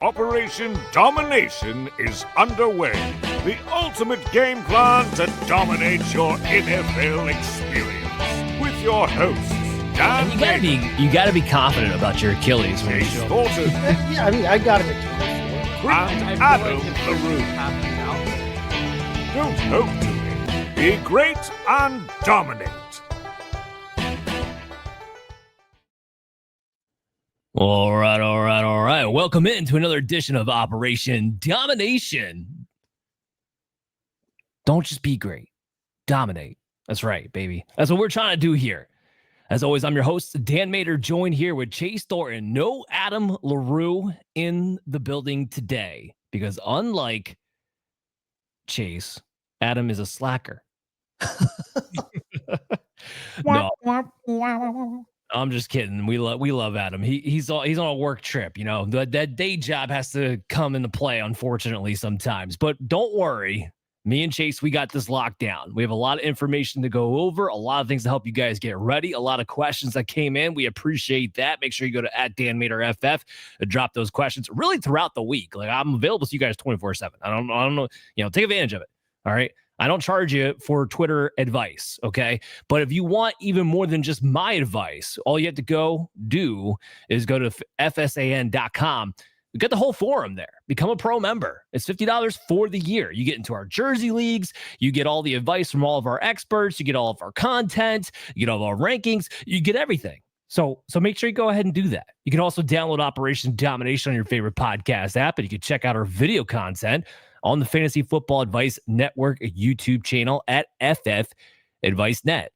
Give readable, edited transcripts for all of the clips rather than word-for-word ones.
Operation Domination is underway. The ultimate game plan to dominate your NFL experience. With your hosts, Dan you gotta be confident about your Achilles. Chase Thornton. Yeah, I mean, I got him. And Adam LaRue. Don't hope to be great and dominate. All right. Welcome into another edition of Operation Domination. Don't just be great. Dominate. That's right, baby. That's what we're trying to do here. As always, I'm your host, Dan Mader, joined here with Chase Thornton. No Adam LaRue in the building today because unlike Chase, Adam is a slacker. No. I'm just kidding. We love Adam. He's on a work trip. You know, that day job has to come into play, unfortunately, sometimes. But don't worry. Me and Chase, we got this locked down. We have a lot of information to go over, a lot of things to help you guys get ready, a lot of questions that came in. We appreciate that. Make sure you go to @DanMaderFF and drop those questions really throughout the week. Like, I'm available to you guys 24/7. I don't know. You know, take advantage of it. All right. I don't charge you for Twitter advice, okay? But if you want even more than just my advice, all you have to go do is go to FSAN.com. We got the whole forum there. Become a pro member. It's $50 for the year. You get into our jersey leagues. You get all the advice from all of our experts. You get all of our content. You get all of our rankings. You get everything. So make sure you go ahead and do that. You can also download Operation Domination on your favorite podcast app, and you can check out our video content on the Fantasy Football Advice Network YouTube channel at FF Advice Net.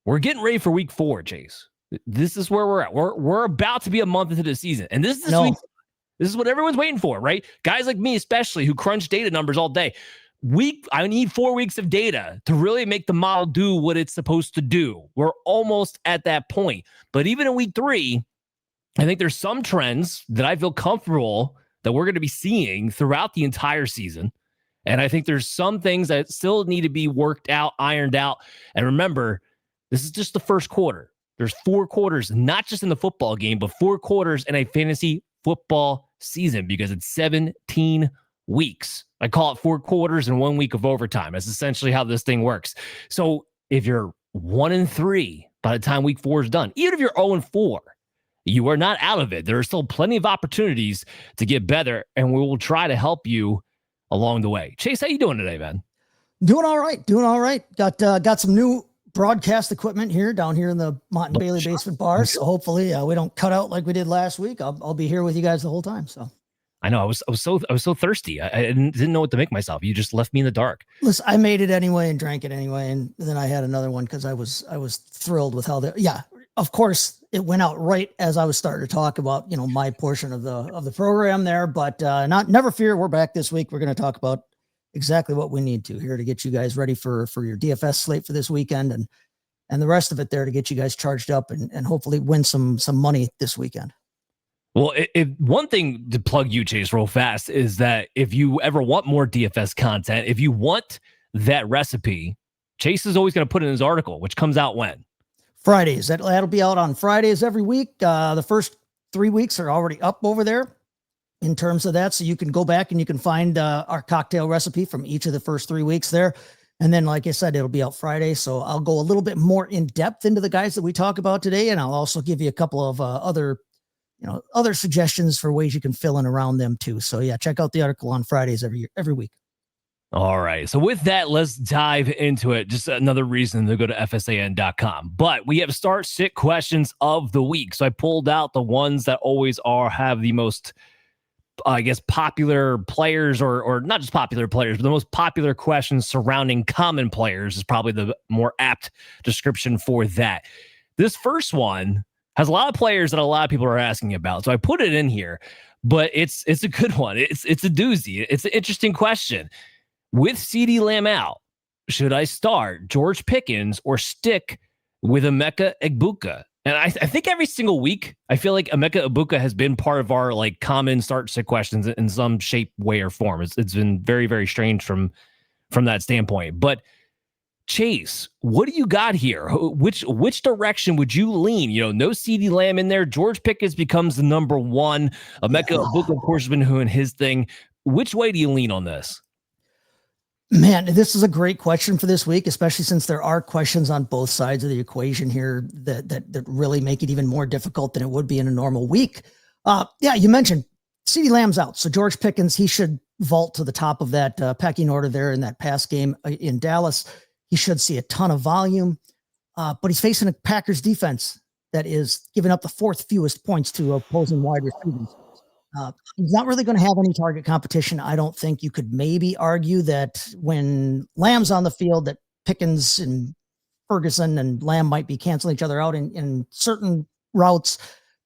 We're getting ready for week 4, Chase. This is where we're at. We're about to be a month into the season. And this is what everyone's waiting for, right? Guys like me, especially, who crunch data numbers all day. I need 4 weeks of data to really make the model do what it's supposed to do. We're almost at that point. But even in week 3, I think there's some trends that I feel comfortable that we're going to be seeing throughout the entire season. And I think there's some things that still need to be worked out, ironed out. And remember, this is just the first quarter. There's 4 quarters, not just in the football game, but 4 quarters in a fantasy football season because it's 17 weeks. I call it 4 quarters and 1 week of overtime. That's essentially how this thing works. So if you're 1-3 by the time week 4 is done, even if you're 0-4, you are not out of it. There are still plenty of opportunities to get better, and we will try to help you along the way. Chase, how you doing today, man? Doing all right. Got some new broadcast equipment down here in the Mott and Bailey basement bar. So hopefully we don't cut out like we did last week. I'll be here with you guys the whole time. So I know I was so thirsty. I didn't know what to make myself. You just left me in the dark. Listen, I made it anyway and drank it anyway, and then I had another one because I was thrilled with how of course, it went out right as I was starting to talk about, my portion of the program there, but never fear. We're back this week. We're going to talk about exactly what we need to here to get you guys ready for your DFS slate for this weekend and the rest of it there to get you guys charged up and hopefully win some money this weekend. Well, if one thing to plug you, Chase, real fast is that if you ever want more DFS content, if you want that recipe, Chase is always going to put in his article, which comes out when? Fridays. That'll be out on Fridays every week. The first 3 weeks are already up over there in terms of that. So you can go back and you can find our cocktail recipe from each of the first 3 weeks there. And then, like I said, it'll be out Friday. So I'll go a little bit more in depth into the guys that we talk about today. And I'll also give you a couple of other suggestions for ways you can fill in around them too. So yeah, check out the article on Fridays every week. All right. So with that, let's dive into it. Just another reason to go to FSAN.com. But we have start sit questions of the week. So I pulled out the ones that always have the most, popular players or not just popular players, but the most popular questions surrounding common players is probably the more apt description for that. This first one has a lot of players that a lot of people are asking about. So I put it in here, but it's a good one. It's a doozy. It's an interesting question. With CeeDee Lamb out, should I start George Pickens or stick with Emeka Egbuka? And I think every single week, I feel like Emeka Egbuka has been part of our common start-sit questions in some shape, way, or form. It's been very, very strange from that standpoint. But Chase, what do you got here? Which direction would you lean? No CeeDee Lamb in there. George Pickens becomes the number one. Emeka Egbuka, of course, has been doing his thing. Which way do you lean on this? Man, this is a great question for this week, especially since there are questions on both sides of the equation here that really make it even more difficult than it would be in a normal week. You mentioned CeeDee Lamb's out. So George Pickens, he should vault to the top of that pecking order there in that pass game in Dallas. He should see a ton of volume, but he's facing a Packers defense that is giving up the fourth fewest points to opposing wide receivers. He's not really going to have any target competition. I don't think. You could maybe argue that when Lamb's on the field, that Pickens and Ferguson and Lamb might be canceling each other out in certain routes.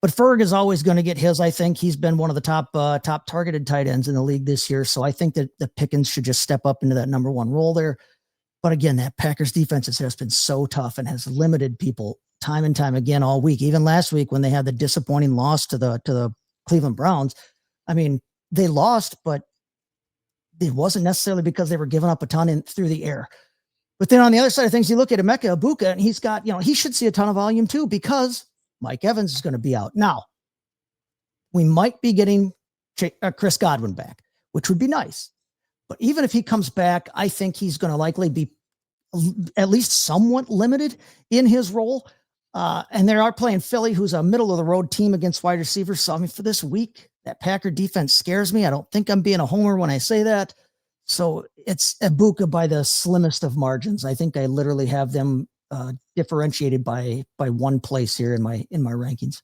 But Ferg is always going to get his. I think he's been one of the top targeted tight ends in the league this year. So I think that the Pickens should just step up into that number one role there. But again, that Packers defense has just been so tough and has limited people time and time again all week. Even last week when they had the disappointing loss to the Cleveland Browns. I mean, they lost, but it wasn't necessarily because they were giving up a ton through the air. But then on the other side of things, you look at Emeka Egbuka, and he's got, he should see a ton of volume too, because Mike Evans is going to be out. Now, we might be getting Chris Godwin back, which would be nice. But even if he comes back, I think he's going to likely be at least somewhat limited in his role. And they are playing Philly, who's a middle of the road team against wide receivers. So, I mean, for this week, that Packer defense scares me. I don't think I'm being a homer when I say that. So it's Egbuka by the slimmest of margins. I think I literally have them differentiated by one place here in my rankings.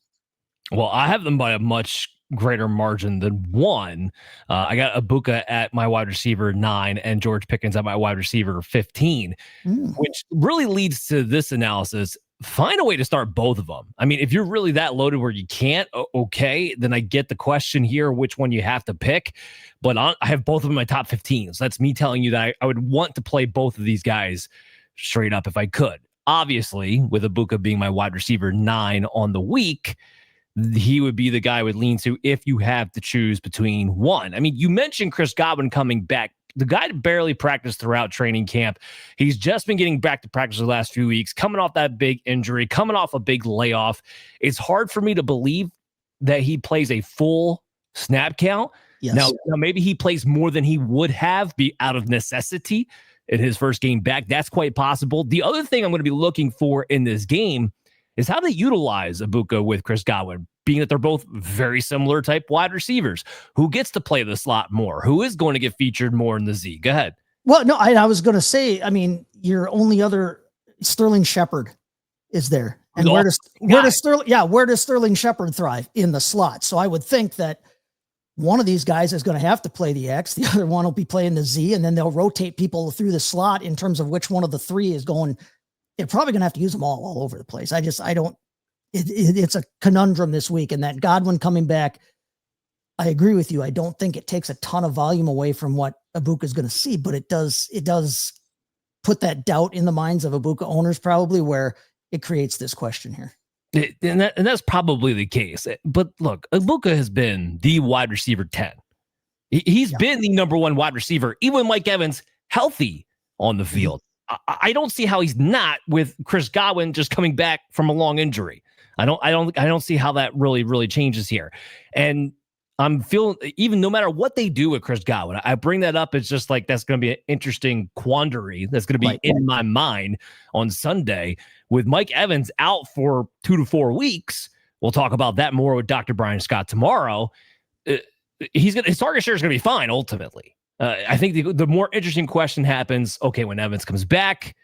Well, I have them by a much greater margin than one. I got Egbuka at my wide receiver 9 and George Pickens at my wide receiver 15, which really leads to this analysis. Find a way to start both of them. I mean, if you're really that loaded where you can't, okay, then I get the question here, which one you have to pick. But I have both of them in my top 15. So that's me telling you that I would want to play both of these guys straight up if I could. Obviously, with Egbuka being my wide receiver 9 on the week, he would be the guy I would lean to if you have to choose between one. I mean, you mentioned Chris Godwin coming back. The guy barely practiced throughout training camp. He's just been getting back to practice the last few weeks, coming off that big injury, coming off a big layoff. It's hard for me to believe that he plays a full snap count. Yes. Now maybe he plays more than he would have be out of necessity in his first game back. That's quite possible. The other thing I'm going to be looking for in this game is how they utilize Egbuka with Chris Godwin, being that they're both very similar type wide receivers. Who gets to play the slot more? Who is going to get featured more in the Z? Go ahead. Well, no, I was going to say, I mean, your only other Sterling Shepard is there. And where does Sterling Shepard thrive? In the slot. So I would think that one of these guys is going to have to play the X. The other one will be playing the Z, and then they'll rotate people through the slot in terms of which one of the three is going. They're probably going to have to use them all over the place. It's a conundrum this week, and that Godwin coming back, I agree with you. I don't think it takes a ton of volume away from what Egbuka is going to see, but it does put that doubt in the minds of Egbuka owners, probably, where it creates this question here. And that's probably the case. But look, Egbuka has been the wide receiver 10. He's been the number one wide receiver, even with Mike Evans healthy on the field. I don't see how he's not with Chris Godwin just coming back from a long injury. I don't see how that really changes here. And I'm feeling, even no matter what they do with Chris Godwin, I bring that up. It's just like, that's going to be an interesting quandary that's going to be in my mind on Sunday with Mike Evans out for 2 to 4 weeks. We'll talk about that more with Dr. Brian Scott tomorrow. His target share is going to be fine ultimately. I think the more interesting question happens, okay, when Evans comes back,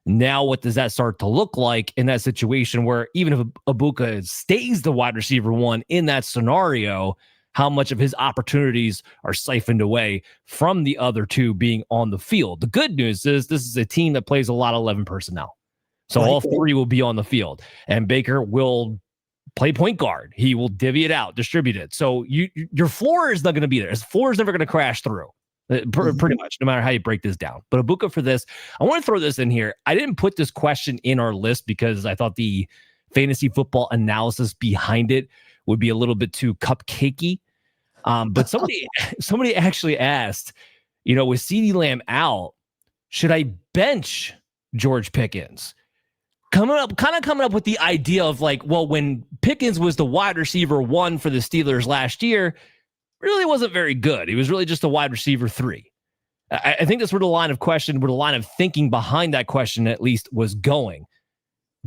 now what does that start to look like in that situation where even if Egbuka stays the wide receiver 1 in that scenario, how much of his opportunities are siphoned away from the other two being on the field? The good news is this is a team that plays a lot of 11 personnel. So all three will be on the field, and Baker will play point guard. He will divvy it out, distribute it. So your floor is not going to be there. His floor is never going to crash through. Pretty much, no matter how you break this down. But Egbuka for this, I want to throw this in here. I didn't put this question in our list because I thought the fantasy football analysis behind it would be a little bit too cupcakey. But somebody actually asked, with CeeDee Lamb out, should I bench George Pickens. Coming up with the idea of like, well, when Pickens was the wide receiver 1 for the Steelers last year, really wasn't very good. He was really just a wide receiver 3. I think that's where the line of thinking behind that question at least was going.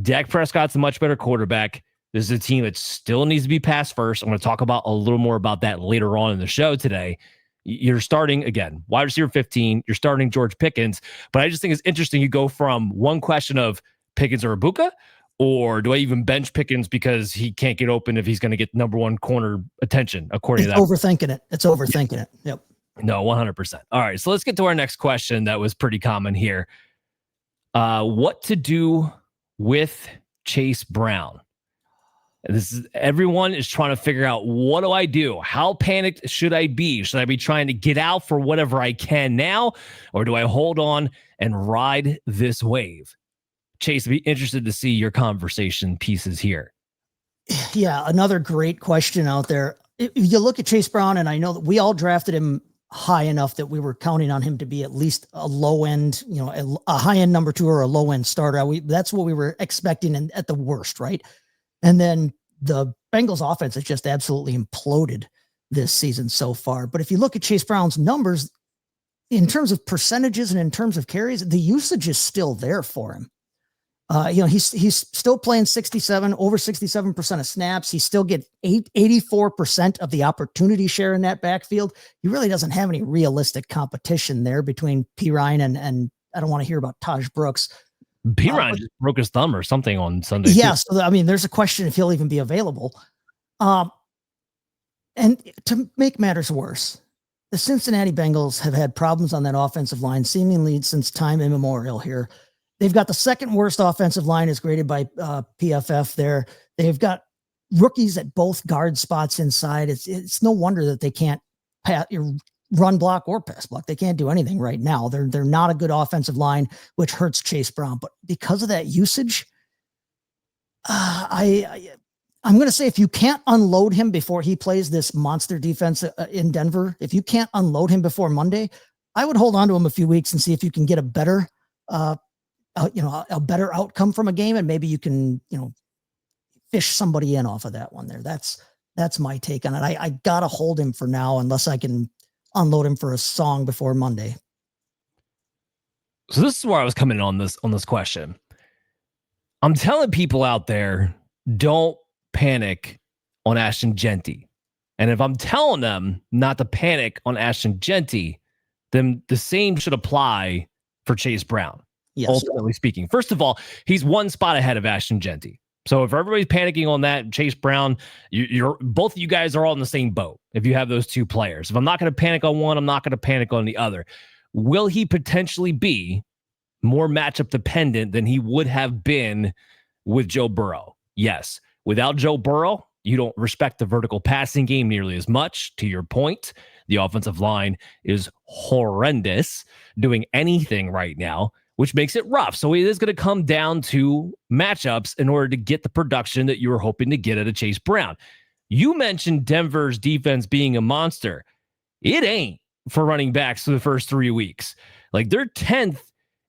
Dak Prescott's a much better quarterback. This is a team that still needs to be pass first. I'm going to talk about a little more about that later on in the show today. You're starting, again, wide receiver 15. You're starting George Pickens. But I just think it's interesting. You go from one question of Pickens or Egbuka, or do I even bench Pickens because he can't get open if he's going to get number 1 corner attention, according to that. It's overthinking it. Yep. No, 100%. All right, so let's get to our next question that was pretty common here. What to do with Chase Brown? Everyone is trying to figure out, what do I do? How panicked should I be? Should I be trying to get out for whatever I can now? Or do I hold on and ride this wave? Chase, I'd be interested to see your conversation pieces here. Yeah, another great question out there. If you look at Chase Brown, and I know that we all drafted him high enough that we were counting on him to be at least a low end, a high end number 2 or a low end starter. That's what we were expecting at the worst, right? And then the Bengals offense has just absolutely imploded this season so far. But if you look at Chase Brown's numbers in terms of percentages and in terms of carries, the usage is still there for him. He's still playing over 67% of snaps. He still gets 84% of the opportunity share in that backfield. He really doesn't have any realistic competition there between P. Ryan and I don't want to hear about Taj Brooks. P. Ryan just broke his thumb or something on Sunday. Yeah. So, there's a question if he'll even be available. And to make matters worse, the Cincinnati Bengals have had problems on that offensive line seemingly since time immemorial here. They've got the second worst offensive line as graded by PFF there. They've got rookies at both guard spots inside. It's no wonder that they can't run block or pass block. They can't do anything right now. They're not a good offensive line, which hurts Chase Brown. But because of that usage, I'm going to say if you can't unload him before he plays this monster defense in Denver, if you can't unload him before Monday, I would hold on to him a few weeks and see if you can get a better better outcome from a game, and maybe you can, fish somebody in off of that one there. That's my take on it. I gotta hold him for now unless I can unload him for a song before Monday. So this is where I was coming on this question. I'm telling people out there, don't panic on Ashton Jeanty. And if I'm telling them not to panic on Ashton Jeanty, then the same should apply for Chase Brown. Yes. Ultimately speaking. First of all, he's one spot ahead of Ashton Jeanty. So if everybody's panicking on that, Chase Brown, you're both of you guys are all in the same boat if you have those two players. If I'm not going to panic on one, I'm not going to panic on the other. Will he potentially be more matchup dependent than he would have been with Joe Burrow? Yes. Without Joe Burrow, you don't respect the vertical passing game nearly as much. To your point, the offensive line is horrendous, doing anything right now, which makes it rough. So it is going to come down to matchups in order to get the production that you were hoping to get out of Chase Brown. You mentioned Denver's defense being a monster. It ain't for running backs for the first 3 weeks. Like, they're 10th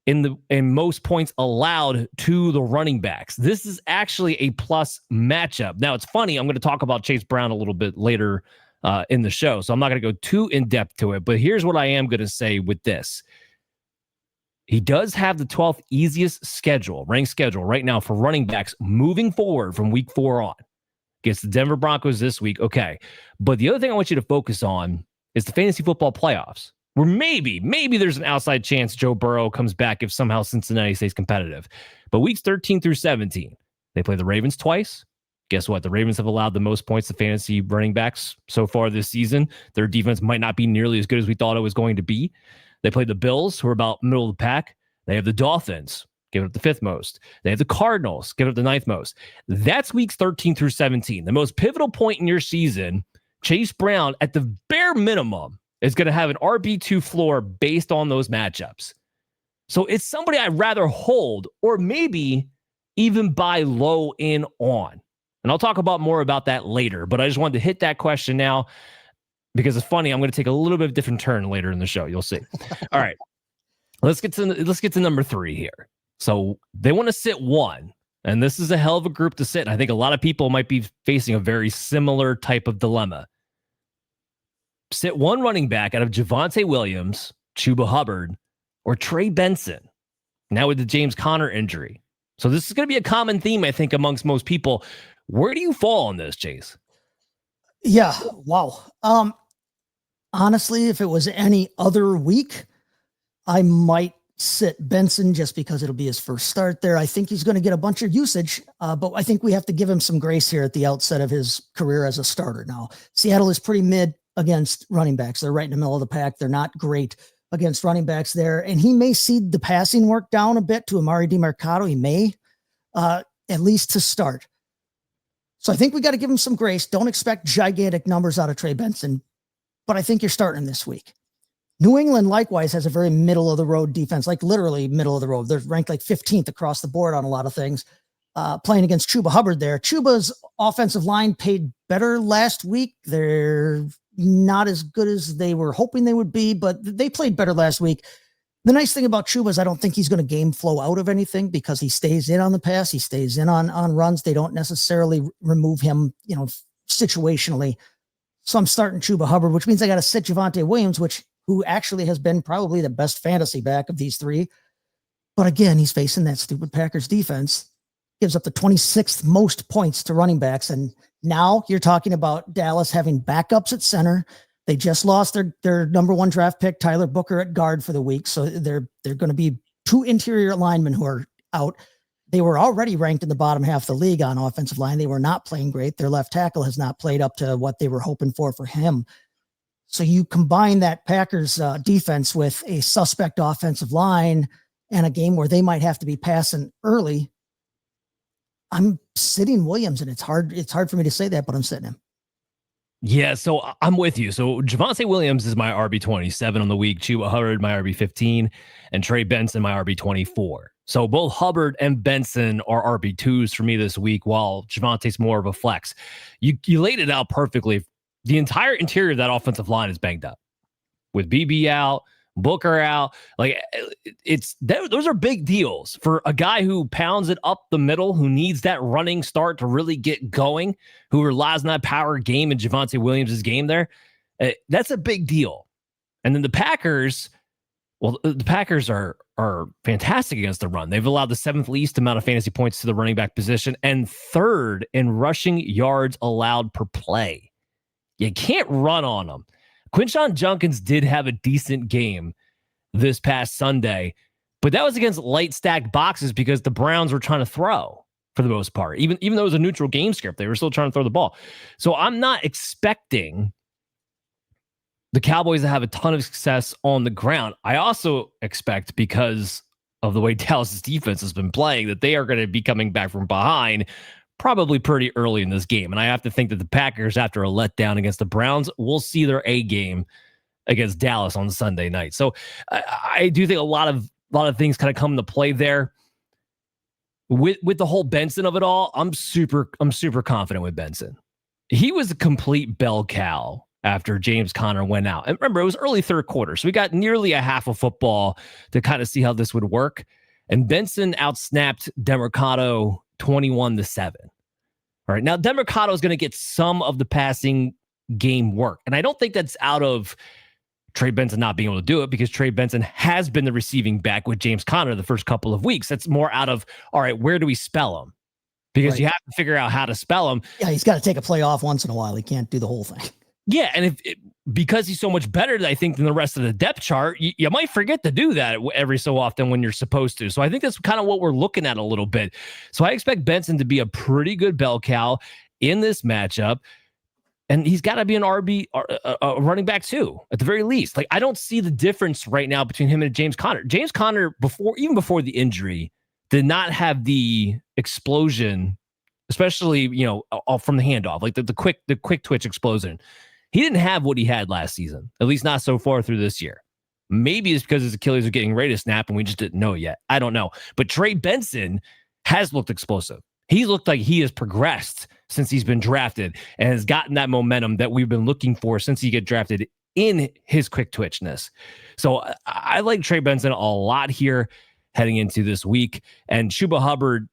in most points allowed to the running backs. This is actually a plus matchup. Now, it's funny. I'm going to talk about Chase Brown a little bit later in the show, so I'm not going to go too in depth to it. But here's what I am going to say with this. He does have the 12th easiest ranked schedule right now for running backs moving forward from week 4 on. Against the Denver Broncos this week. Okay. But the other thing I want you to focus on is the fantasy football playoffs, where maybe there's an outside chance Joe Burrow comes back if somehow Cincinnati stays competitive. But weeks 13 through 17, they play the Ravens twice. Guess what? The Ravens have allowed the most points to fantasy running backs so far this season. Their defense might not be nearly as good as we thought it was going to be. They play the Bills, who are about middle of the pack. They have the Dolphins, give it up the 5th most. They have the Cardinals, give it up the 9th most. That's weeks 13 through 17. The most pivotal point in your season, Chase Brown, at the bare minimum, is going to have an RB2 floor based on those matchups. So it's somebody I'd rather hold or maybe even buy low in on. And I'll talk more about that later, but I just wanted to hit that question now because it's funny. I'm going to take a little bit of a different turn later in the show. You'll see. All right. Let's get to number 3 here. So they want to sit one. And this is a hell of a group to sit. And I think a lot of people might be facing a very similar type of dilemma. Sit one running back out of Javonte Williams, Chuba Hubbard, or Trey Benson, now with the James Conner injury. So this is going to be a common theme, I think, amongst most people. Where do you fall on this, Chase? Yeah. Wow. Honestly, if it was any other week, I might sit Benson just because it'll be his first start there. I think he's going to get a bunch of usage, but I think we have to give him some grace here at the outset of his career as a starter. Now, Seattle is pretty mid against running backs. They're right in the middle of the pack. They're not great against running backs there. And he may see the passing work down a bit to Amari DiMercato. He may, at least to start. So I think we got to give him some grace. Don't expect gigantic numbers out of Trey Benson, but I think you're starting him this week. New England likewise has a very middle of the road defense, like literally middle of the road. They're ranked like 15th across the board on a lot of things. Playing against Chuba Hubbard there. Chuba's offensive line paid better last week. They're not as good as they were hoping they would be, but they played better last week. The nice thing about Chuba is I don't think he's going to game flow out of anything because he stays in on the pass. He stays in on runs. They don't necessarily remove him, situationally. So I'm starting Chuba Hubbard, which means I got to sit Javonte Williams, who actually has been probably the best fantasy back of these three. But again, he's facing that stupid Packers defense, gives up the 26th most points to running backs. And now you're talking about Dallas having backups at center. They just lost their number one draft pick, Tyler Booker, at guard for the week. So they're going to be two interior linemen who are out. They were already ranked in the bottom half of the league on offensive line. They were not playing great. Their left tackle has not played up to what they were hoping for him. So you combine that Packers defense with a suspect offensive line and a game where they might have to be passing early. I'm sitting Williams, and it's hard for me to say that, but I'm sitting him. Yeah, so I'm with you. So Javonte Williams is my RB27 on the week, Chuba Hubbard, my RB15, and Trey Benson, my RB24. So both Hubbard and Benson are RB2s for me this week, while Javonte's more of a flex. You laid it out perfectly. The entire interior of that offensive line is banged up with BB out, Booker out. Like those are big deals for a guy who pounds it up the middle, who needs that running start to really get going, who relies on that power game in Javonte Williams' game there. That's a big deal. And then the Packers are fantastic against the run. They've allowed the 7th least amount of fantasy points to the running back position and 3rd in rushing yards allowed per play. You can't run on them. Quinshon Judkins did have a decent game this past Sunday, but that was against light stacked boxes because the Browns were trying to throw for the most part. Even though it was a neutral game script, they were still trying to throw the ball. So I'm not expecting the Cowboys to have a ton of success on the ground. I also expect, because of the way Dallas' defense has been playing, that they are going to be coming back from behind probably pretty early in this game. And I have to think that the Packers, after a letdown against the Browns, will see their A game against Dallas on Sunday night. So I do think a lot of things kind of come into play there. With the whole Benson of it all, I'm super confident with Benson. He was a complete bell cow after James Conner went out. And remember, it was early 3rd quarter, so we got nearly a half of football to kind of see how this would work. And Benson outsnapped DeMercado 21-7. All right. Now, DeMercado is going to get some of the passing game work. And I don't think that's out of Trey Benson not being able to do it, because Trey Benson has been the receiving back with James Conner the first couple of weeks. That's more out of, all right, where do we spell him? Because right. You have to figure out how to spell him. Yeah, he's got to take a play off once in a while. He can't do the whole thing. Yeah, and because he's so much better, I think, than the rest of the depth chart, you might forget to do that every so often when you're supposed to. So I think that's kind of what we're looking at a little bit. So I expect Benson to be a pretty good bell cow in this matchup, and he's got to be an RB, a running back too, at the very least. Like, I don't see the difference right now between him and James Conner. James Conner, even before the injury, did not have the explosion, especially from the handoff, like the quick twitch explosion. He didn't have what he had last season, at least not so far through this year. Maybe it's because his Achilles are getting ready to snap and we just didn't know it yet. I don't know. But Trey Benson has looked explosive. He's looked like he has progressed since he's been drafted and has gotten that momentum that we've been looking for since he got drafted in his quick twitchness. So I like Trey Benson a lot here. heading into this week. And Chuba Hubbard,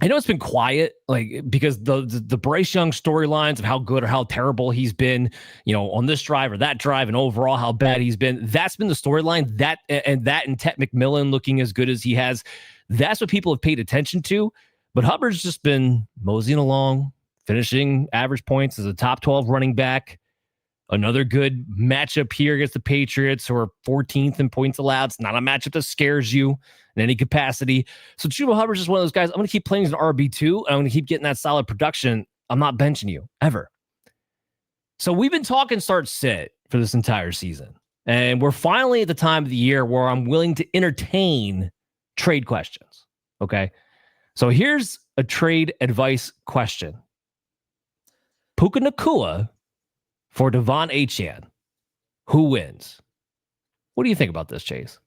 I know it's been quiet, like, because the Bryce Young storylines of how good or how terrible he's been, on this drive or that drive, and overall how bad he's been. That's been the storyline. That and Ted McMillan looking as good as he has. That's what people have paid attention to. But Hubbard's just been moseying along, finishing average points as a top 12 running back. Another good matchup here against the Patriots, who are 14th in points allowed. It's not a matchup that scares you in any capacity. So Chuba Hubbard's just one of those guys. I'm going to keep playing as an RB2. And I'm going to keep getting that solid production. I'm not benching you ever. So we've been talking start sit for this entire season. And we're finally at the time of the year where I'm willing to entertain trade questions. Okay. So here's a trade advice question. Puka Nacua for Devon Achane. Who wins? What do you think about this, Chase?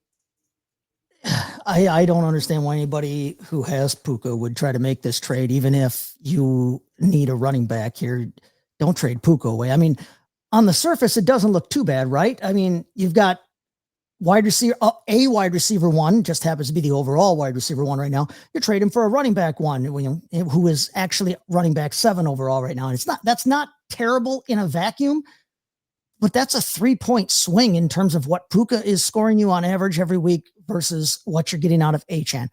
I don't understand why anybody who has Puka would try to make this trade, even if you need a running back here. Don't trade Puka away. I mean, on the surface, it doesn't look too bad, right? I mean, you've got wide receiver, a wide receiver one, just happens to be the overall wide receiver one right now. You're trading for a running back one, who is actually running back 7 overall right now. And that's not terrible in a vacuum, but that's a 3-point swing in terms of what Puka is scoring you on average every week versus what you're getting out of Achane.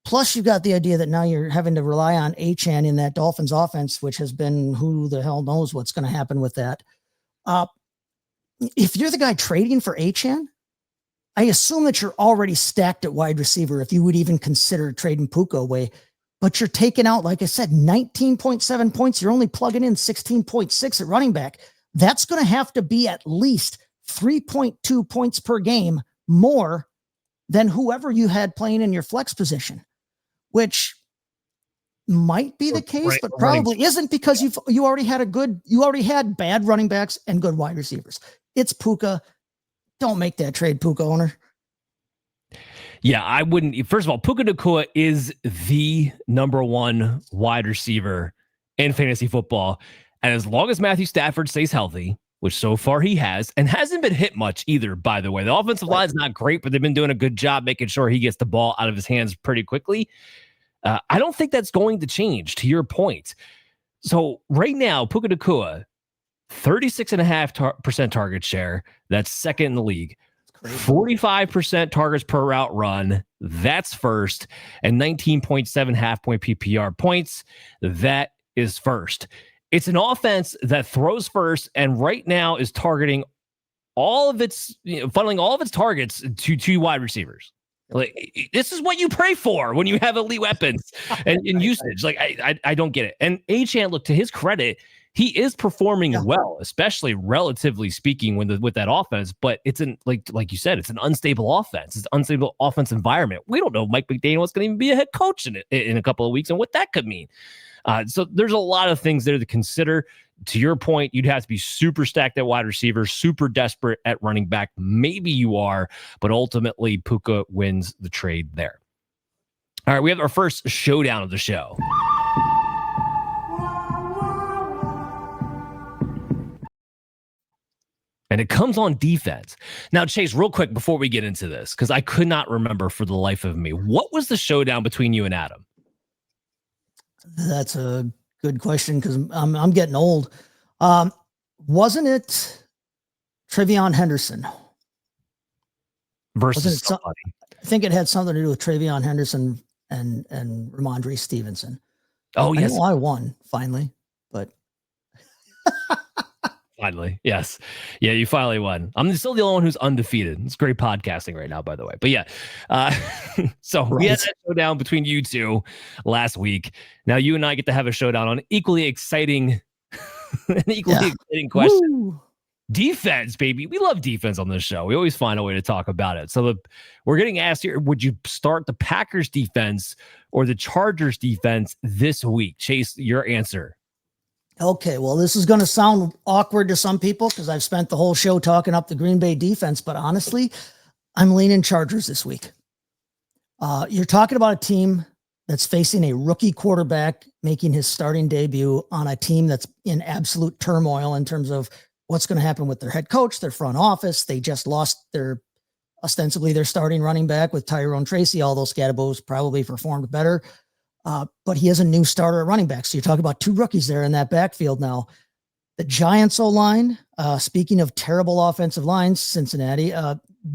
Plus, you've got the idea that now you're having to rely on Achane in that Dolphins offense, which has been, who the hell knows what's going to happen with that. If you're the guy trading for Achane, I assume that you're already stacked at wide receiver if you would even consider trading Puka away, but you're taking out, like I said, 19.7 points. You're only plugging in 16.6 at running back. That's going to have to be at least 3.2 points per game more than whoever you had playing in your flex position, which might be the case, but probably isn't, because you already had bad running backs and good wide receivers. It's Puka. Don't make that trade, Puka owner. Yeah, I wouldn't. First of all, Puka Nacua is the number 1 wide receiver in fantasy football. And as long as Matthew Stafford stays healthy, which so far he has, and hasn't been hit much either, by the way. The offensive line is not great, but they've been doing a good job making sure he gets the ball out of his hands pretty quickly. I don't think that's going to change, to your point. So right now, Puka Nacua, 36.5% target share. That's second in the league. 45% targets per route run. That's first. And 19.7 half-point PPR points. That is first. It's an offense that throws first, and right now is targeting all of its, funneling all of its targets to 2 wide receivers. Like, this is what you pray for when you have elite weapons and usage. Like, I don't get it. And Achane, look, to his credit, he is performing well, especially relatively speaking with that offense. But it's like you said, it's an unstable offense. It's an unstable offense environment. We don't know if Mike McDaniel's going to even be a head coach in a couple of weeks and what that could mean. So there's a lot of things there to consider. To your point, you'd have to be super stacked at wide receiver, super desperate at running back. Maybe you are, but ultimately Puka wins the trade there. All right, we have our first showdown of the show. And it comes on defense. Now, Chase, real quick before we get into this, because I could not remember for the life of me, what was the showdown between you and Adam? That's a good question, because I'm getting old. Wasn't it Travion Henderson versus somebody? I think it had something to do with Travion Henderson and Ramondre Stevenson. Oh, yes. I won finally, but finally, yes. Yeah, you finally won. I'm still the only one who's undefeated. It's great podcasting right now, by the way. But yeah, so we had that showdown between you two last week. Now you and I get to have a showdown on equally exciting exciting question. Woo! Defense, baby. We love defense on this show. We always find a way to talk about it. So we're getting asked here, would you start the Packers defense or the Chargers defense this week? Chase, your answer. Okay, well, this is going to sound awkward to some people because I've spent the whole show talking up the Green Bay defense, but honestly, I'm leaning Chargers this week. You're talking about a team that's facing a rookie quarterback making his starting debut on a team that's in absolute turmoil in terms of what's going to happen with their head coach, their front office. They just lost their ostensibly their starting running back with Tyrone Tracy, although Scadabo's probably performed better. But he is a new starter at running back. So you're talking about 2 rookies there in that backfield now. The Giants O-line, speaking of terrible offensive lines, Cincinnati,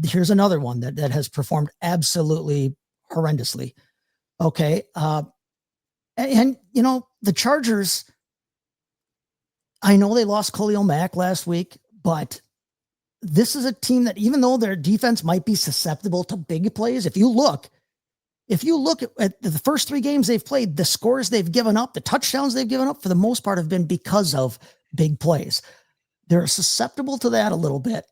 here's another one that has performed absolutely horrendously. Okay. And the Chargers, I know they lost Khalil Mack last week, but this is a team that, even though their defense might be susceptible to big plays, if you look at the first 3 games they've played, the scores they've given up, the touchdowns they've given up, for the most part have been because of big plays. They're susceptible to that a little bit,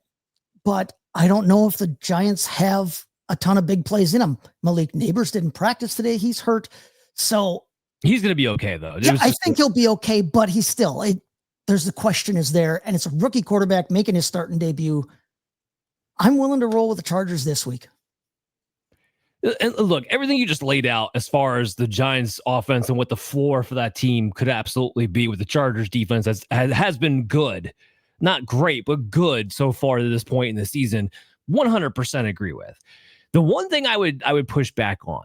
but I don't know if the Giants have a ton of big plays in them. Malik Neighbors didn't practice today. He's hurt. So he's going to be okay though. Yeah, I think he'll be okay, but he's still, there's the question is there, and it's a rookie quarterback making his starting debut. I'm willing to roll with the Chargers this week. And look, everything you just laid out as far as the Giants offense and what the floor for that team could absolutely be with the Chargers defense has been good. Not great, but good so far to this point in the season. 100% agree with. The one thing I would push back on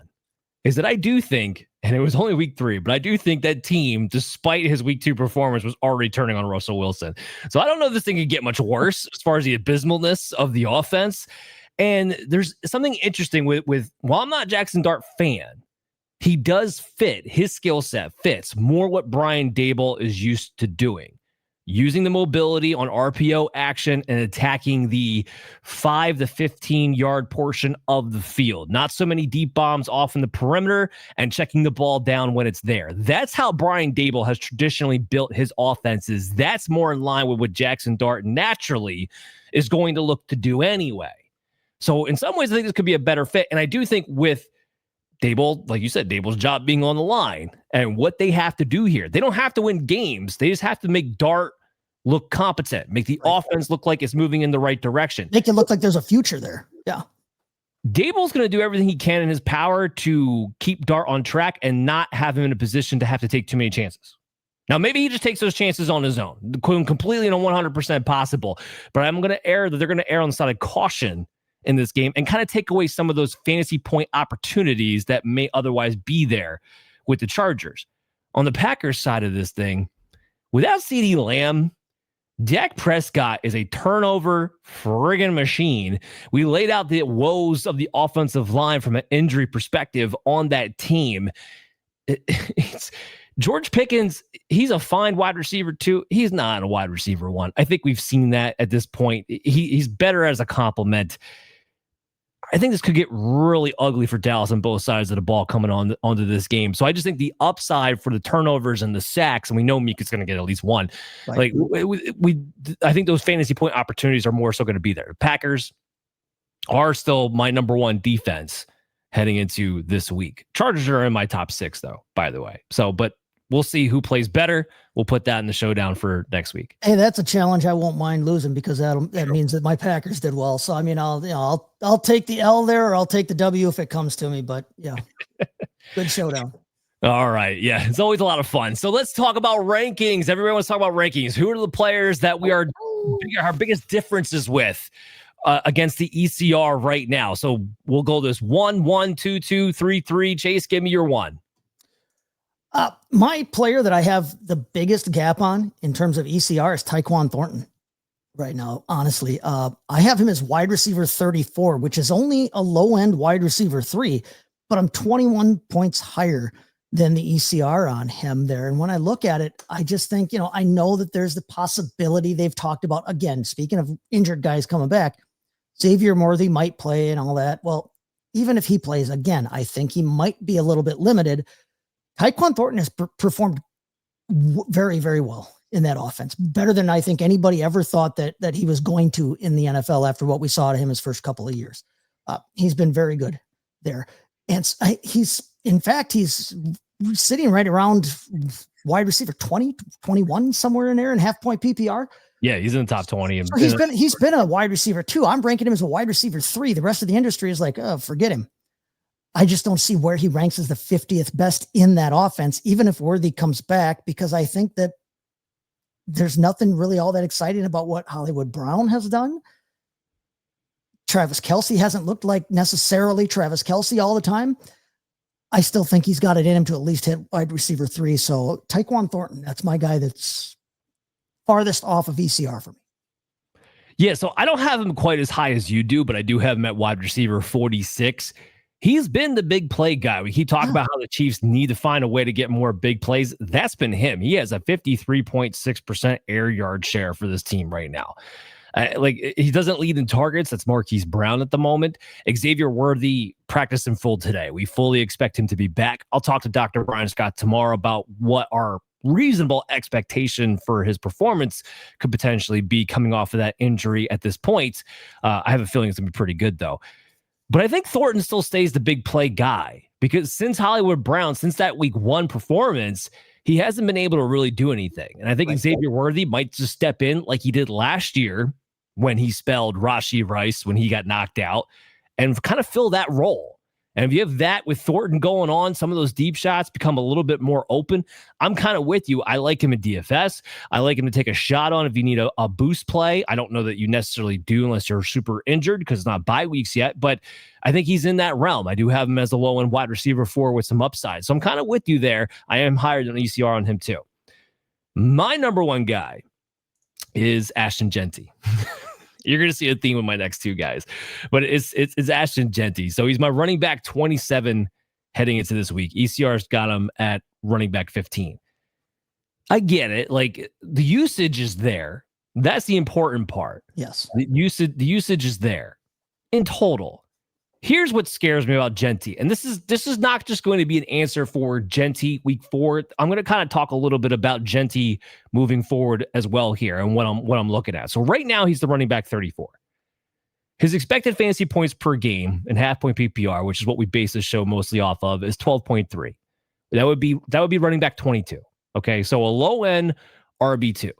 is that I do think, and it was only week 3, but I do think that team, despite his week 2 performance, was already turning on Russell Wilson. So I don't know if this thing could get much worse as far as the abysmalness of the offense. And there's something interesting with while I'm not a Jackson Dart fan, he does fit, his skill set fits more what Brian Daboll is used to doing. Using the mobility on RPO action and attacking the 5 to 15 yard portion of the field. Not so many deep bombs off in the perimeter and checking the ball down when it's there. That's how Brian Daboll has traditionally built his offenses. That's more in line with what Jackson Dart naturally is going to look to do anyway. So in some ways, I think this could be a better fit. And I do think with Daboll, like you said, Daboll's job being on the line and what they have to do here. They don't have to win games. They just have to make Dart look competent, make the offense look like it's moving in the right direction. Make it look like there's a future there. Yeah. Daboll's going to do everything he can in his power to keep Dart on track and not have him in a position to have to take too many chances. Now, maybe he just takes those chances on his own, completely and 100% possible. But I'm going to err that they're going to err on the side of caution in this game and kind of take away some of those fantasy point opportunities that may otherwise be there with the Chargers. On the Packers side of this thing, without CeeDee Lamb, Dak Prescott is a turnover friggin' machine. We laid out the woes of the offensive line from an injury perspective on that team. It's George Pickens, he's a fine wide receiver too. He's not a wide receiver 1. I think we've seen that at this point. He's better as a complement. I think this could get really ugly for Dallas on both sides of the ball coming onto this game. So I just think the upside for the turnovers and the sacks, and we know Meek is going to get at least 1. Right. Like I think those fantasy point opportunities are more so going to be there. The Packers are still my number 1 defense heading into this week. Chargers are in my top 6 though, by the way. So, but we'll see who plays better. We'll put that in the showdown for next week. Hey, that's a challenge I won't mind losing because that means that my Packers did well. So I mean, I'll take the L there, or I'll take the W if it comes to me. But yeah, good showdown. All right, yeah, it's always a lot of fun. So let's talk about rankings. Everybody wants to talk about rankings. Who are the players that we are our biggest differences with against the ECR right now? So we'll go this 1, 1, 2, 2, 3, 3. Chase, give me your 1. My player that I have the biggest gap on in terms of ECR is Tyquan Thornton right now. Honestly, I have him as wide receiver 34, which is only a low end wide receiver 3, but I'm 21 points higher than the ECR on him there. And when I look at it, I just think, I know that there's the possibility they've talked about, again, speaking of injured guys coming back, Xavier Worthy might play and all that. Well, even if he plays again, I think he might be a little bit limited. Tyquan Thornton has performed very, very well in that offense, better than I think anybody ever thought that he was going to in the NFL after what we saw to him his first couple of years. He's been very good there. And he's sitting right around wide receiver 20, 21, somewhere in there in half point PPR. Yeah, he's in the top 20. So he's been a wide receiver 2. I'm ranking him as a wide receiver 3. The rest of the industry is like, oh, forget him. I just don't see where he ranks as the 50th best in that offense, even if Worthy comes back, because I think that there's nothing really all that exciting about what Hollywood Brown has done. Travis Kelce hasn't looked like necessarily Travis Kelce all the time. I still think he's got it in him to at least hit wide receiver 3. So Tyquan Thornton, that's my guy that's farthest off of ECR for me. Yeah, so I don't have him quite as high as you do, but I do have him at wide receiver 46. He's been the big play guy. We keep talking about how the Chiefs need to find a way to get more big plays. That's been him. He has a 53.6% air yard share for this team right now. He doesn't lead in targets. That's Marquise Brown at the moment. Xavier Worthy practiced in full today. We fully expect him to be back. I'll talk to Dr. Brian Scott tomorrow about what our reasonable expectation for his performance could potentially be coming off of that injury at this point. I have a feeling it's going to be pretty good, though. But I think Thornton still stays the big play guy because since Hollywood Brown, since that week 1 performance, he hasn't been able to really do anything. And I think Xavier Worthy might just step in like he did last year when he spelled Rashee Rice when he got knocked out and kind of fill that role. And if you have that with Thornton going on, some of those deep shots become a little bit more open. I'm kind of with you. I like him in DFS. I like him to take a shot on if you need a boost play. I don't know that you necessarily do unless you're super injured because it's not bye weeks yet, but I think he's in that realm. I do have him as a low-end wide receiver 4 with some upside. So I'm kind of with you there. I am higher than ECR on him too. My number 1 guy is Ashton Jeanty. You're going to see a theme with my next 2 guys, but it's Ashton Jeanty. So he's my running back 27 heading into this week. ECR's got him at running back 15. I get it. Like the usage is there. That's the important part. Yes. The usage is there in total. Here's what scares me about Jeanty. And this is not just going to be an answer for Jeanty week 4. I'm going to kind of talk a little bit about Jeanty moving forward as well here and what I'm looking at. So right now he's the running back 34. His expected fantasy points per game in half point PPR, which is what we base this show mostly off of, is 12.3. That would be running back 22. Okay. So a low end RB2.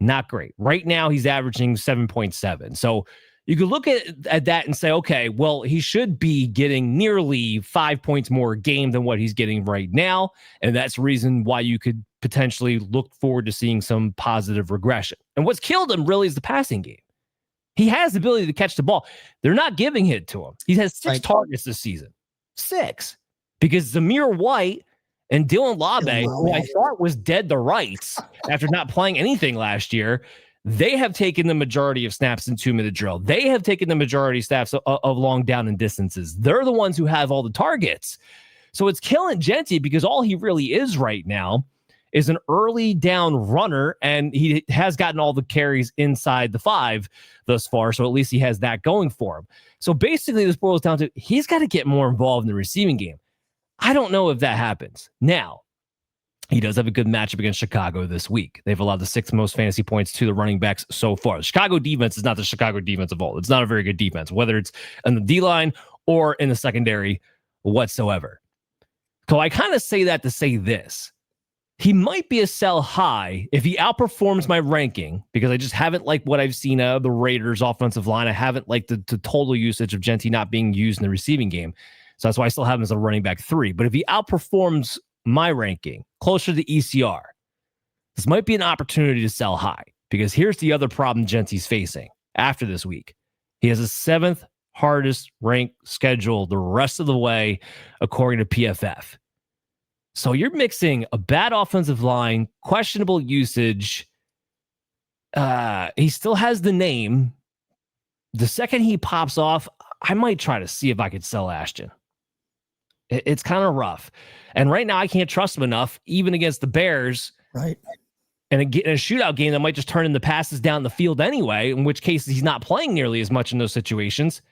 Not great. Right now he's averaging 7.7. So you could look at that and say, okay, well, he should be getting nearly 5 points more a game than what he's getting right now. And that's the reason why you could potentially look forward to seeing some positive regression. And what's killed him really is the passing game. He has the ability to catch the ball. They're not giving it to him. He has 6 targets this season. 6. Because Zamir White and Dylan Labe, who I thought was dead to rights after not playing anything last year, they have taken the majority of snaps in 2-minute drill. They have taken the majority of snaps of long down and distances. They're the ones who have all the targets. So it's killing Jeanty because all he really is right now is an early down runner, and he has gotten all the carries inside the 5 thus far. So at least he has that going for him. So basically this boils down to he's got to get more involved in the receiving game. I don't know if that happens. Now, he does have a good matchup against Chicago this week. They've allowed the 6th most fantasy points to the running backs so far. The Chicago defense is not the Chicago defense of old. It's not a very good defense, whether it's in the D-line or in the secondary whatsoever. So I kind of say that to say this. He might be a sell high if he outperforms my ranking because I just haven't liked what I've seen out of the Raiders offensive line. I haven't liked the total usage of Jeanty not being used in the receiving game. So that's why I still have him as a running back 3. But if he outperforms my ranking closer to ECR, this might be an opportunity to sell high because here's the other problem Jeanty's facing after this week. He has a 7th hardest ranked schedule the rest of the way, according to PFF. So you're mixing a bad offensive line, questionable usage. He still has the name. The second he pops off, I might try to see if I could sell Ashton. It's kind of rough. And right now I can't trust him enough, even against the Bears. Right. And a shootout game that might just turn into passes down the field anyway, in which case he's not playing nearly as much in those situations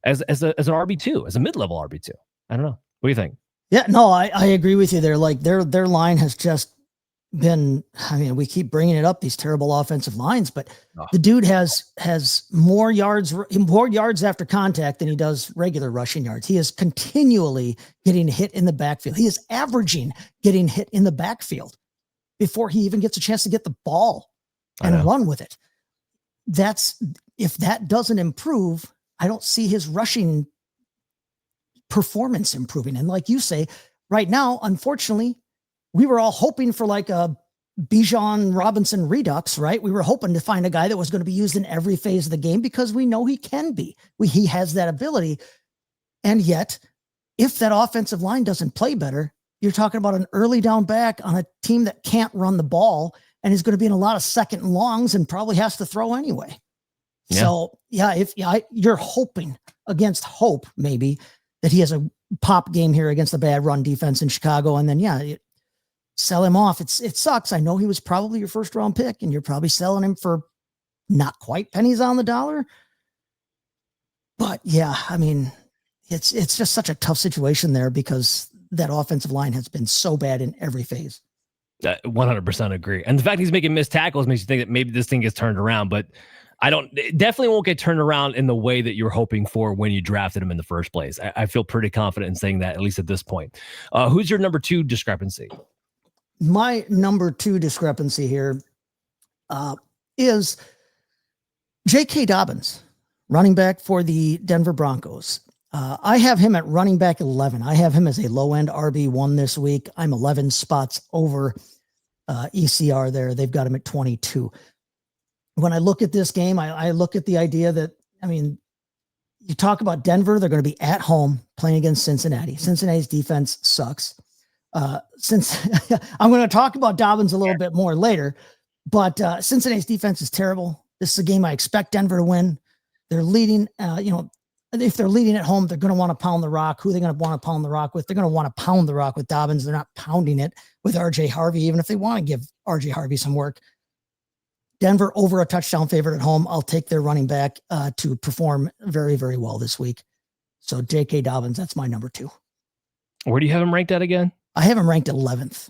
as an RB2, as a mid-level RB2. I don't know. What do you think? Yeah, no, I agree with you there. Like their line has just been, I mean, we keep bringing it up, these terrible offensive lines, but the dude has more yards after contact than he does regular rushing yards. He is continually getting hit in the backfield. He is averaging getting hit in the backfield before he even gets a chance to get the ball and run with it. If that doesn't improve, I don't see his rushing performance improving. And like you say, right now, unfortunately, we were all hoping for like a Bijan Robinson redux, right? We were hoping to find a guy that was going to be used in every phase of the game because we know he can be. He has that ability. And yet, if that offensive line doesn't play better, you're talking about an early down back on a team that can't run the ball and is going to be in a lot of second and longs and probably has to throw anyway. Yeah. So, you're hoping against hope, maybe, that he has a pop game here against a bad run defense in Chicago. And then, sell him off. It sucks. I know he was probably your first round pick and you're probably selling him for not quite pennies on the dollar. But yeah, I mean, it's just such a tough situation there because that offensive line has been so bad in every phase. 100% agree. And the fact he's making missed tackles makes you think that maybe this thing gets turned around, but it definitely won't get turned around in the way that you're hoping for when you drafted him in the first place. I feel pretty confident in saying that, at least at this point. Who's your number 2 discrepancy? My number 2 discrepancy here is J.K. Dobbins, running back for the Denver Broncos. I have him at running back 11. I have him as a low-end RB1 this week. I'm 11 spots over ECR there. They've got him at 22. When I look at this game, I look at the idea that, I mean, you talk about Denver, they're going to be at home playing against Cincinnati. Cincinnati's defense sucks. Since I'm going to talk about Dobbins a little bit more later, but Cincinnati's defense is terrible. This is a game I expect Denver to win. They're leading, if they're leading at home, they're going to want to pound the rock. Who are they going to want to pound the rock with? They're going to want to pound the rock with Dobbins. They're not pounding it with RJ Harvey, even if they want to give RJ Harvey some work. Denver over a touchdown favorite at home. I'll take their running back to perform very, very well this week. So J.K. Dobbins, that's my number 2. Where do you have him ranked at again? I have him ranked 11th.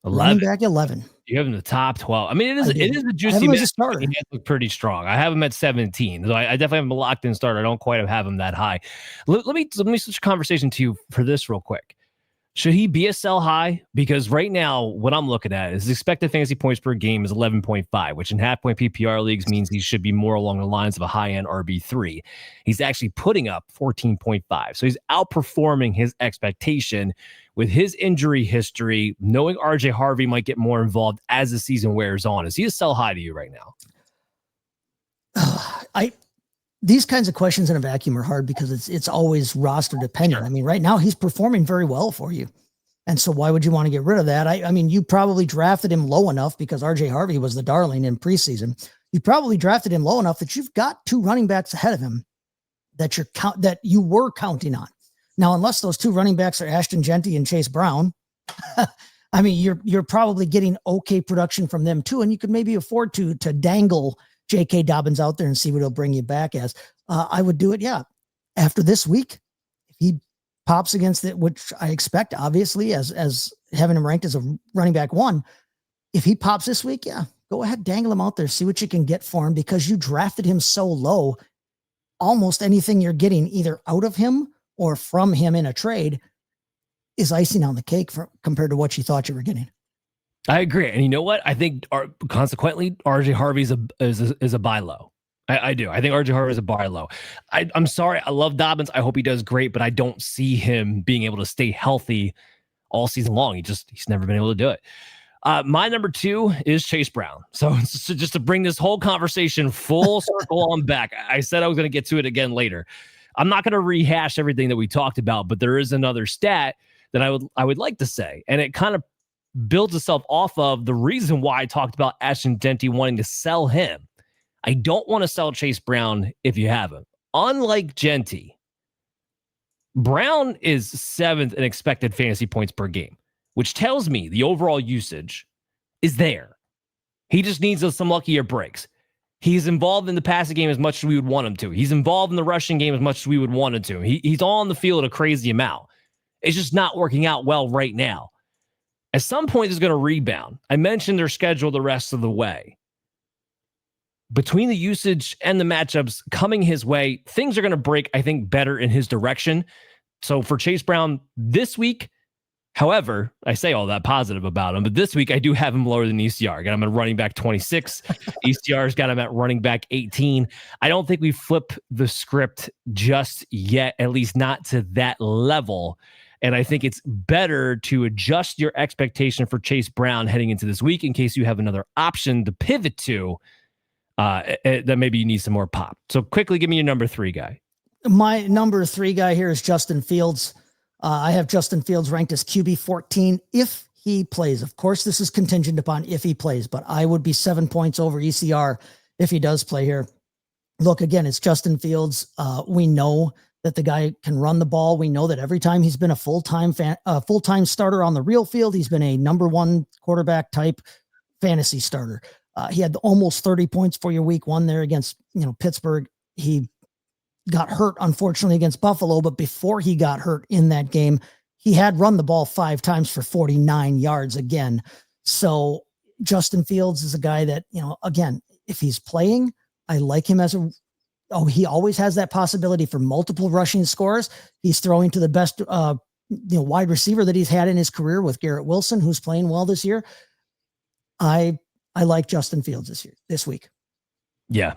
11. Running back 11. You have him in the top 12. I mean, it is a juicy match. He look pretty strong. I have him at 17. So I definitely have him a locked in starter. I don't quite have him that high. Let me switch conversation to you for this real quick. Should he be a sell high? Because right now, what I'm looking at is expected fantasy points per game is 11.5, which in half-point PPR leagues means he should be more along the lines of a high-end RB3. He's actually putting up 14.5. So he's outperforming his expectation with his injury history, knowing RJ Harvey might get more involved as the season wears on. Is he a sell high to you right now? These kinds of questions in a vacuum are hard because it's always roster dependent. Sure. I mean, right now he's performing very well for you. And so why would you want to get rid of that? I mean, you probably drafted him low enough because RJ Harvey was the darling in preseason. You probably drafted him low enough that you've got 2 running backs ahead of him that you were counting on. Now, unless those 2 running backs are Ashton Jeanty and Chase Brown, I mean, you're probably getting okay production from them too. And you could maybe afford to dangle J.K. Dobbins out there and see what he'll bring you back as. I would do it. Yeah. After this week, if he pops against it, which I expect, obviously, as having him ranked as a running back 1, if he pops this week, yeah, go ahead, dangle him out there, see what you can get for him because you drafted him so low. Almost anything you're getting either out of him or from him in a trade is icing on the cake compared to what you thought you were getting. I agree. And you know what? I think consequently, RJ Harvey is a buy low. I do. I think RJ Harvey is a buy low. I'm sorry. I love Dobbins. I hope he does great, but I don't see him being able to stay healthy all season long. He's never been able to do it. My number 2 is Chase Brown. So just to bring this whole conversation full circle on back, I said I was going to get to it again later. I'm not going to rehash everything that we talked about, but there is another stat that I would like to say, and it kind of builds itself off of the reason why I talked about Ashton Jeanty wanting to sell him. I don't want to sell Chase Brown if you have him. Unlike Jeanty, Brown is 7th in expected fantasy points per game, which tells me the overall usage is there. He just needs some luckier breaks. He's involved in the passing game as much as we would want him to. He's involved in the rushing game as much as we would want him to. He's on the field a crazy amount. It's just not working out well right now. At some point, it's going to rebound. I mentioned their schedule the rest of the way. Between the usage and the matchups coming his way, things are going to break, I think, better in his direction. So for Chase Brown this week, however, I say all that positive about him, but this week I do have him lower than ECR. I got him at running back 26. ECR's got him at running back 18. I don't think we flip the script just yet, at least not to that level. And I think it's better to adjust your expectation for Chase Brown heading into this week in case you have another option to pivot to that maybe you need some more pop. So quickly, give me your number 3 guy. My number 3 guy here is Justin Fields. I have Justin Fields ranked as QB 14 if he plays. Of course, this is contingent upon if he plays, but I would be 7 points over ECR if he does play here. Look, again, it's Justin Fields. We know that the guy can run the ball. We know that every time he's been a full-time starter on the real field, he's been a number 1 quarterback type fantasy starter. He had almost 30 points for your week 1 there against, Pittsburgh. He got hurt, unfortunately, against Buffalo, but before he got hurt in that game, he had run the ball 5 times for 49 yards again. So Justin Fields is a guy that, again, if he's playing, I like him as he always has that possibility for multiple rushing scores. He's throwing to the best, wide receiver that he's had in his career with Garrett Wilson, who's playing well this year. I like Justin Fields this week. Yeah,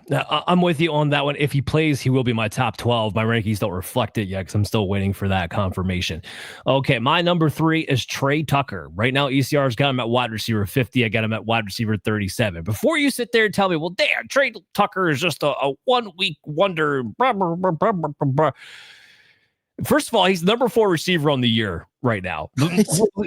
I'm with you on that one. If he plays, he will be my top 12. My rankings don't reflect it yet because I'm still waiting for that confirmation. Okay, my number 3 is Trey Tucker. Right now, ECR's got him at wide receiver 50. I got him at wide receiver 37. Before you sit there and tell me, well, damn, Trey Tucker is just a 1 week wonder. Blah, blah, blah, blah, blah, blah. First of all, he's number 4 receiver on the year right now.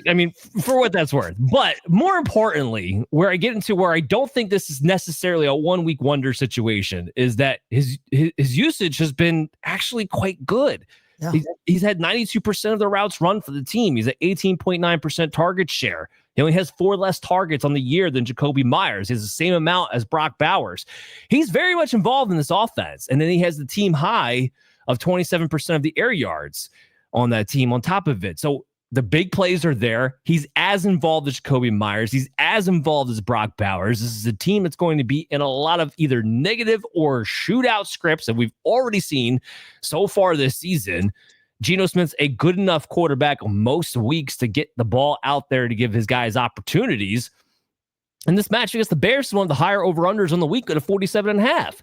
I mean, for what that's worth. But more importantly, where I get into where I don't think this is necessarily a 1 week wonder situation is that his usage has been actually quite good. Yeah. He's had 92% of the routes run for the team. He's at 18.9% target share. He only has 4 less targets on the year than Jacoby Myers. He has the same amount as Brock Bowers. He's very much involved in this offense. And then he has the team high of 27% of the air yards on that team on top of it. So the big plays are there. He's as involved as Jacoby Myers. He's as involved as Brock Bowers. This is a team that's going to be in a lot of either negative or shootout scripts that we've already seen so far this season. Geno Smith's a good enough quarterback most weeks to get the ball out there to give his guys opportunities. And this match against the Bears is one of the higher over-unders on the week at a 47.5.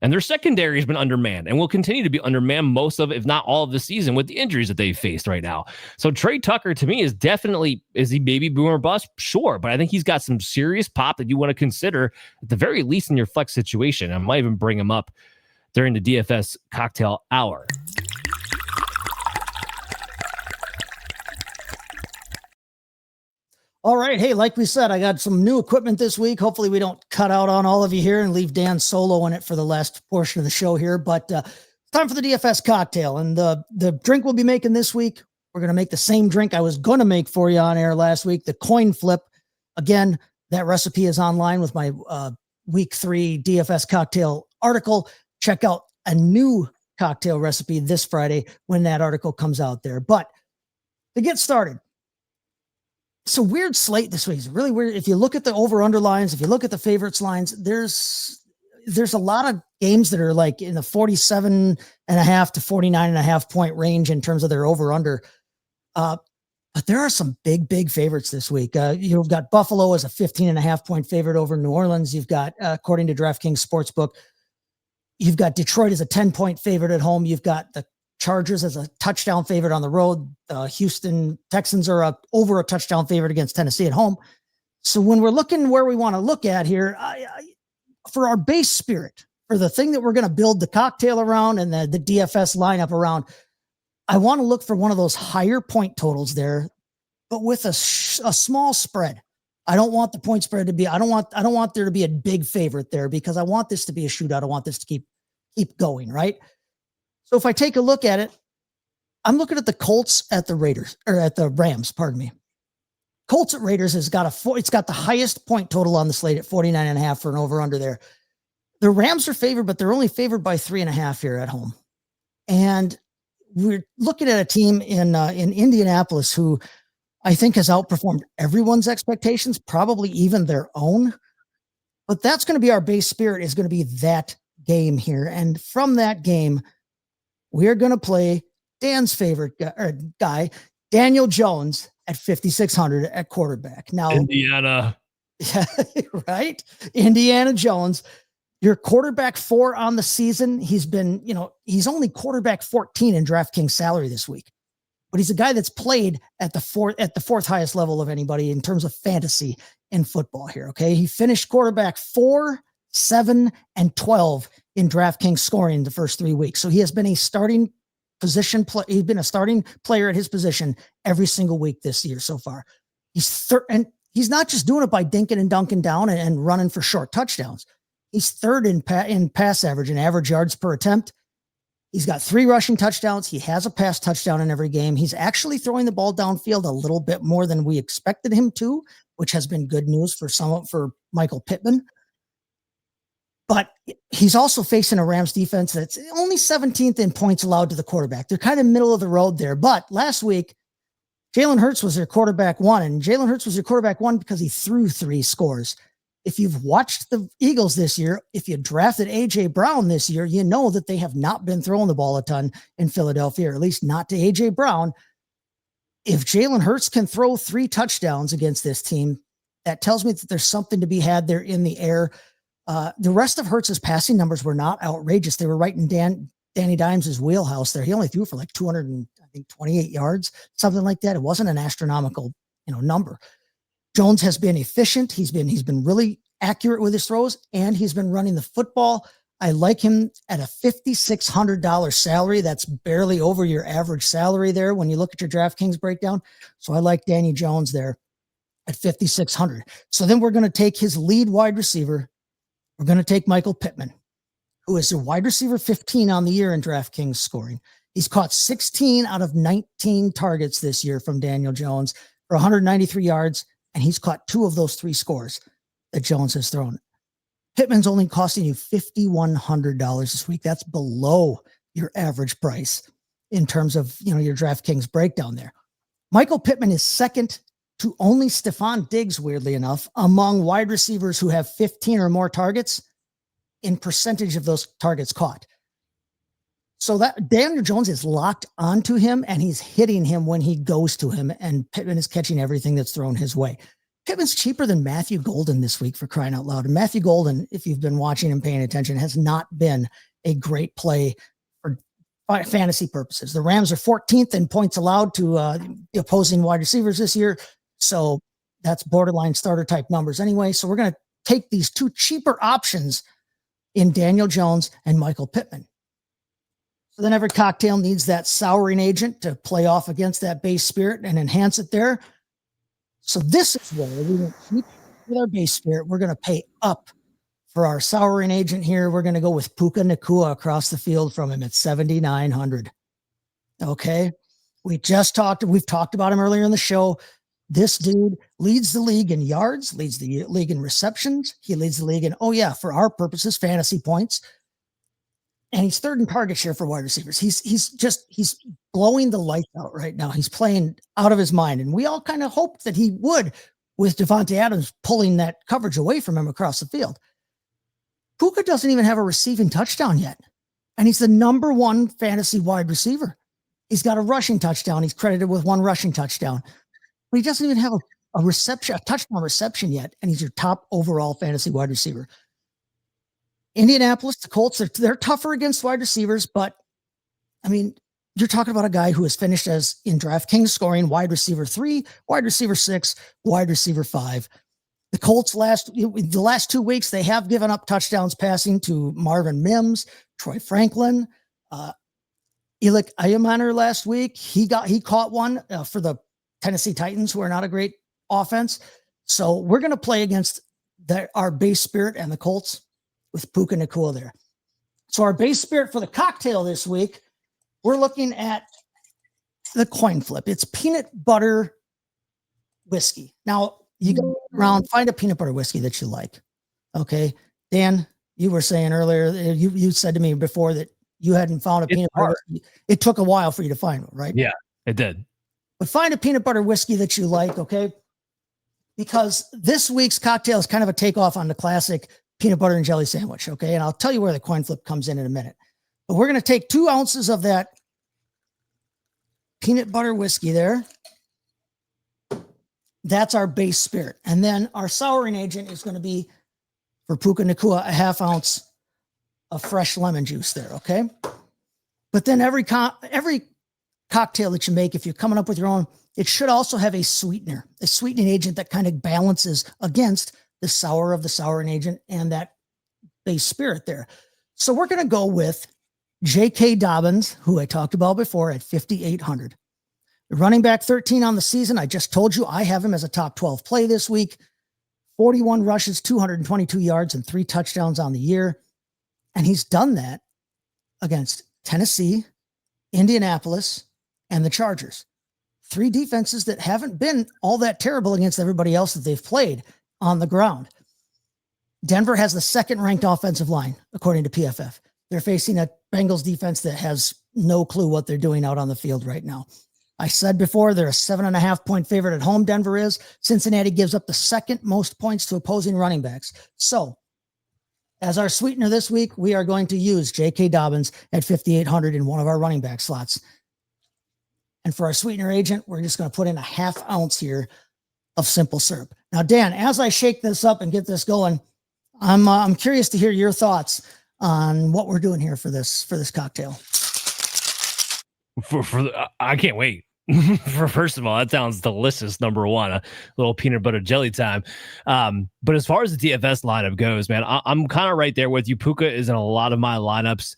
And their secondary has been undermanned and will continue to be undermanned most of, if not all of the season with the injuries that they've faced right now. So Trey Tucker to me is he maybe boom or bust? Sure. But I think he's got some serious pop that you want to consider at the very least in your flex situation. I might even bring him up during the DFS cocktail hour. All right. Hey, like we said, I got some new equipment this week. Hopefully we don't cut out on all of you here and leave Dan solo in it for the last portion of the show here. But it's time for the DFS cocktail. And the drink we'll be making this week, we're going to make the same drink I was going to make for you on air last week, the coin flip. Again, that recipe is online with my week 3 DFS cocktail article. Check out a new cocktail recipe this Friday when that article comes out there. But to get started, it's a weird slate this week. It's really weird. If you look at the over-under lines, if you look at the favorites lines, there's a lot of games that are like in the 47.5 to 49.5 point range in terms of their over-under. But there are some big favorites this week. You've got Buffalo as a 15.5 point favorite over New Orleans. You've got, according to DraftKings Sportsbook, you've got Detroit as a 10 point favorite at home. You've got the Chargers as a touchdown favorite on the road. Houston Texans are over a touchdown favorite against Tennessee at home. So when we're looking where we want to look at here, for our base spirit, for the thing that we're going to build the cocktail around and the DFS lineup around, I want to look for one of those higher point totals there, but with a small spread. I don't want the point spread to be, I don't want there to be a big favorite there because I want this to be a shootout. I want this to keep going, right? So if I take a look at it, I'm looking at the Colts at the Rams, pardon me. Colts at Raiders it's got the highest point total on the slate at 49.5 for an over under there. The Rams are favored, but they're only favored by 3.5 here at home. And we're looking at a team in Indianapolis who I think has outperformed everyone's expectations, probably even their own. But that's going to be our base spirit, is going to be that game here. And from that game, we're going to play Dan's favorite guy, Daniel Jones, at 5,600 at quarterback. Now, Indiana. Yeah, right? Indiana Jones, your quarterback 4 on the season. He's been, he's only quarterback 14 in DraftKings salary this week. but he's a guy that's played at the fourth highest level of anybody in terms of fantasy in football here. Okay. He finished quarterback 4, 7, and 12 in DraftKings scoring the first 3 weeks. So he has been a starting position he's been a starting player at his position every single week this year so far. And he's not just doing it by dinking and dunking down and running for short touchdowns. He's third in pass average and average yards per attempt. He's got 3 rushing touchdowns. He has a pass touchdown in every game. He's actually throwing the ball downfield a little bit more than we expected him to, which has been good news for Michael Pittman. But he's also facing a Rams defense that's only 17th in points allowed to the quarterback. They're kind of middle of the road there. But last week, Jalen Hurts was their quarterback 1, and Jalen Hurts was your quarterback 1 because he threw 3 scores. If you've watched the Eagles this year, if you drafted A.J. Brown this year, you know that they have not been throwing the ball a ton in Philadelphia, or at least not to A.J. Brown. If Jalen Hurts can throw 3 touchdowns against this team, that tells me that there's something to be had there in the air. The rest of Hurts's passing numbers were not outrageous. They were right in Danny Dimes' wheelhouse there. He only threw for like 228 yards, something like that. It wasn't an astronomical, number. Jones has been efficient. He's been really accurate with his throws, and he's been running the football. I like him at a $5,600 salary. That's barely over your average salary there when you look at your DraftKings breakdown. So I like Danny Jones there at $5,600. So then we're going to take his lead wide receiver. We're going to take Michael Pittman, who is a wide receiver 15 on the year in DraftKings scoring. He's caught 16 out of 19 targets this year from Daniel Jones for 193 yards, and he's caught 2 of those 3 scores that Jones has thrown. Pittman's only costing you $5,100 this week. That's below your average price in terms of, your DraftKings breakdown there. Michael Pittman is second to only Stephon Diggs, weirdly enough, among wide receivers who have 15 or more targets in percentage of those targets caught. So that Daniel Jones is locked onto him, and he's hitting him when he goes to him, and Pittman is catching everything that's thrown his way. Pittman's cheaper than Matthew Golden this week, for crying out loud. And Matthew Golden, if you've been watching and paying attention, has not been a great play for fantasy purposes. The Rams are 14th in points allowed to the opposing wide receivers this year. So that's borderline starter type numbers anyway. So we're going to take these 2 cheaper options in Daniel Jones and Michael Pittman. So then every cocktail needs that souring agent to play off against that base spirit and enhance it there. So this is where we will keep with our base spirit. We're going to pay up for our souring agent here. We're going to go with Puka Nacua across the field from him at 7,900. Okay. We've talked about him earlier in the show. This dude leads the league in yards, leads the league in receptions. He leads the league in, for our purposes, fantasy points. And he's third in target share for wide receivers. He's blowing the lights out right now. He's playing out of his mind. And we all kind of hoped that he would, with Javonte Adams pulling that coverage away from him across the field. Puka doesn't even have a receiving touchdown yet. And he's the number 1 fantasy wide receiver. He's got a rushing touchdown. He's credited with 1 rushing touchdown. But he doesn't even have a touchdown reception yet, and he's your top overall fantasy wide receiver. Indianapolis, the Colts, they're tougher against wide receivers, but I mean, you're talking about a guy who has finished as in DraftKings scoring wide receiver 3, wide receiver 6, wide receiver 5. The Colts the last 2 weeks, they have given up touchdowns passing to Marvin Mims, Troy Franklin, Elik Ayamaner last week. He caught one for the Tennessee Titans, who are not a great offense. So we're going to play against our base spirit and the Colts with Puka Nacua there. So our base spirit for the cocktail this week, we're looking at the coin flip. It's peanut butter whiskey. Now you go around, find a peanut butter whiskey that you like. Okay. Dan, you were saying earlier, you said to me before that you hadn't found a peanut butter whiskey. It took a while for you to find one, right? Yeah, it did. But find a peanut butter whiskey that you like, okay? Because this week's cocktail is kind of a takeoff on the classic peanut butter and jelly sandwich, okay? And I'll tell you where the coin flip comes in a minute. But we're going to take 2 ounces of that peanut butter whiskey there. That's our base spirit. And then our souring agent is going to be, for Puka Nacua, a 1/2 ounce of fresh lemon juice there, okay? But then every cocktail that you make, if you're coming up with your own, it should also have a sweetener, a sweetening agent that kind of balances against the sour of the souring agent and that base spirit there. So we're going to go with J.K. Dobbins, who I talked about before, at 5,800. Running back 13 on the season. I just told you I have him as a top 12 play this week. 41 rushes, 222 yards, and 3 touchdowns on the year. And he's done that against Tennessee, Indianapolis, and the Chargers. 3 defenses that haven't been all that terrible against everybody else that they've played on the ground. Denver has the 2nd ranked offensive line, according to PFF. They're facing a Bengals defense that has no clue what they're doing out on the field right now. I said before, they're a 7.5 point favorite at home. Denver is. Cincinnati gives up the 2nd most points to opposing running backs. So as our sweetener this week, we are going to use J.K. Dobbins at 5,800 in one of our running back slots. And for our sweetener agent, we're just going to put in a 1/2 ounce here of simple syrup. Now, Dan, as I shake this up and get this going, I'm curious to hear your thoughts on what we're doing here for this cocktail. I can't wait. First of all, that sounds delicious. Number one, a little peanut butter jelly time. But as far as the DFS lineup goes, man, I'm kind of right there with you. Puka is in a lot of my lineups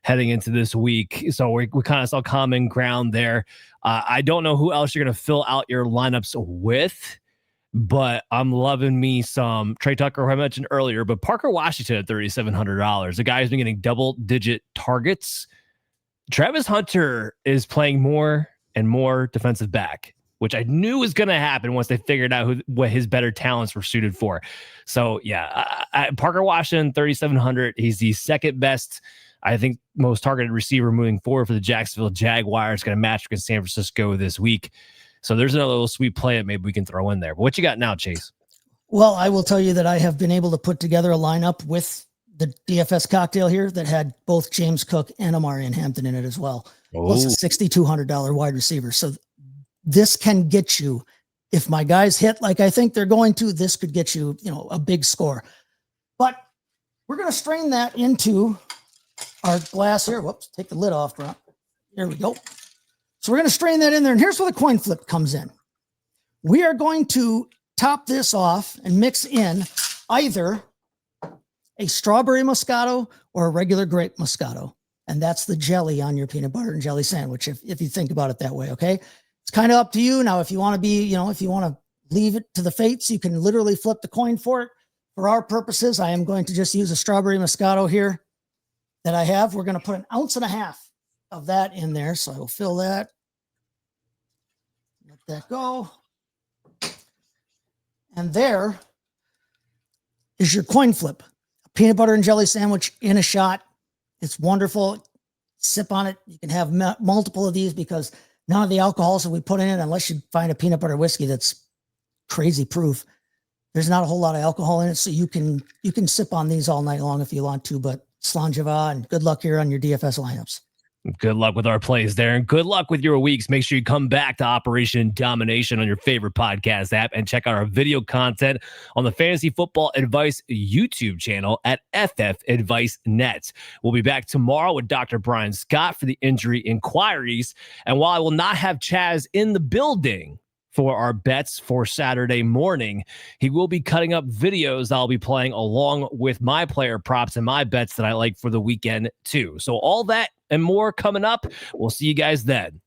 heading into this week. So we kind of saw common ground there. I don't know who else you're going to fill out your lineups with, but I'm loving me some Trey Tucker, who I mentioned earlier, but Parker Washington at $3,700. The guy who's been getting double-digit targets. Travis Hunter is playing more and more defensive back, which I knew was going to happen once they figured out what his better talents were suited for. So, yeah, Parker Washington, 3,700. He's the 2nd best, I think, most targeted receiver moving forward for the Jacksonville Jaguars. Going to match against San Francisco this week. So there's another little sweet play that maybe we can throw in there. But what you got now, Chase? Well, I will tell you that I have been able to put together a lineup with the DFS cocktail here that had both James Cook and Amarian Hampton in it as well. Plus a $6,200 wide receiver. So this can get you, if my guys hit like I think they're going to, this could get you, a big score. But we're going to strain that into our glass here. Whoops, take the lid off. There we go. So we're going to strain that in there. And here's where the coin flip comes in. We are going to top this off and mix in either a strawberry Moscato or a regular grape Moscato. And that's the jelly on your peanut butter and jelly sandwich, if you think about it that way, okay? It's kind of up to you. Now, if you want to be, if you want to leave it to the fates, you can literally flip the coin for it. For our purposes, I am going to just use a strawberry Moscato here that I have. We're going to put 1.5 ounces of that in there. So I will fill that. Let that go. And there is your coin flip. A peanut butter and jelly sandwich in a shot. It's wonderful. Sip on it. You can have multiple of these because none of the alcohols that we put in it, unless you find a peanut butter whiskey that's crazy proof, there's not a whole lot of alcohol in it. So you can sip on these all night long if you want to, but Slanjava, and good luck here on your DFS lineups. Good luck with our plays there, and good luck with your weeks. Make sure you come back to Operation Domination on your favorite podcast app and check out our video content on the Fantasy Football Advice YouTube channel at FF Advice Net. We'll be back tomorrow with Dr. Brian Scott for the injury inquiries. And while I will not have Chaz in the building for our bets for Saturday morning, he will be cutting up videos I'll be playing along with my player props and my bets that I like for the weekend too. So all that and more coming up. We'll see you guys then.